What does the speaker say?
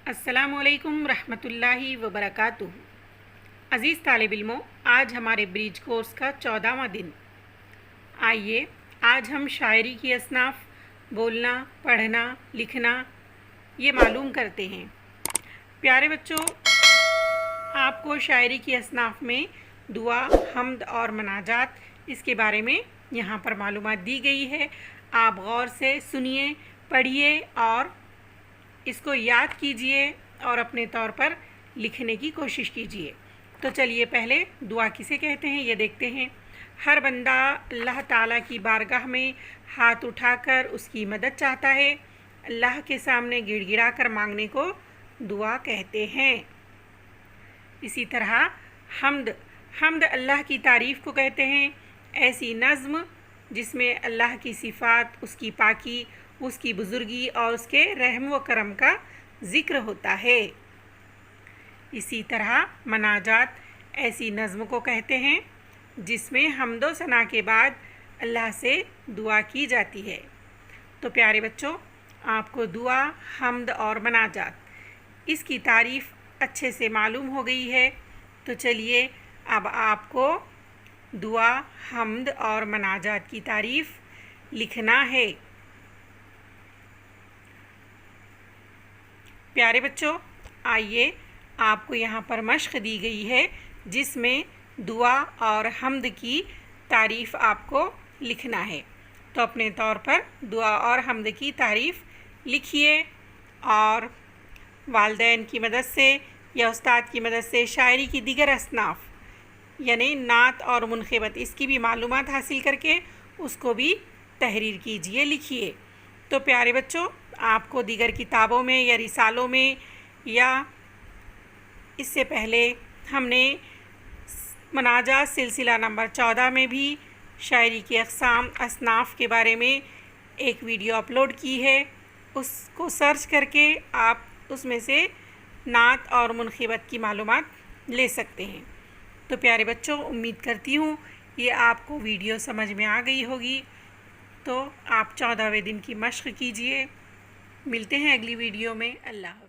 अस्सलामु अलैकुम रहमतुल्लाहि व बरकातुहू। अज़ीज़ तालिब इल्मों, आज हमारे ब्रिज कोर्स का 14वां दिन। आइए आज हम शायरी की असनाफ़, बोलना, पढ़ना, लिखना ये मालूम करते हैं। प्यारे बच्चों, आपको शायरी की असनाफ़ में दुआ, हम्द और मनाजात इसके बारे में यहाँ पर मालूमात दी गई है। आप गौर से सुनिए, पढ़िए और इसको याद कीजिए और अपने तौर पर लिखने की कोशिश कीजिए। तो चलिए पहले दुआ किसे कहते हैं ये देखते हैं। हर बंदा अल्लाह ताला की बारगाह में हाथ उठाकर उसकी मदद चाहता है। अल्लाह के सामने गिड़गिड़ा कर मांगने को दुआ कहते हैं। इसी तरह हम्द अल्लाह की तारीफ़ को कहते हैं। ऐसी नज़्म जिसमें अल्लाह की सिफ़ात, उसकी पाकी, उसकी बुज़ुर्गी और उसके रहम व करम का ज़िक्र होता है। इसी तरह मनाजात ऐसी नज़्म को कहते हैं जिसमें हम्दो सना के बाद अल्लाह से दुआ की जाती है। तो प्यारे बच्चों, आपको दुआ, हम्द और मनाजात इसकी तारीफ़ अच्छे से मालूम हो गई है। तो चलिए अब आपको दुआ, हम्द और मनाजात की तारीफ़ लिखना है। प्यारे बच्चों, आइए आपको यहाँ पर मश्क दी गई है जिसमें दुआ और हम्द की तारीफ़ आपको लिखना है। तो अपने तौर पर दुआ और हम्द की तारीफ़ लिखिए और वालिदैन की मदद से या उस्ताद की मदद से शायरी की दीगर असनाफ़ यानी नात और मुनक़िबत इसकी भी मालूमात हासिल करके उसको भी तहरीर कीजिए, लिखिए। तो प्यारे बच्चों, आपको दीगर किताबों में या रिसालों में या इससे पहले हमने मनाजात सिलसिला नंबर 14 में भी शायरी की अक़साम, असनाफ़ के बारे में एक वीडियो अपलोड की है। उसको सर्च करके आप उसमें से नात और मुनक़िबत की मालूमात ले सकते हैं। तो प्यारे बच्चों, उम्मीद करती हूँ ये आपको वीडियो समझ में आ गई होगी। तो आप 14वें दिन की मश्क कीजिए। मिलते हैं अगली वीडियो में। अल्लाह हाफ़िज़।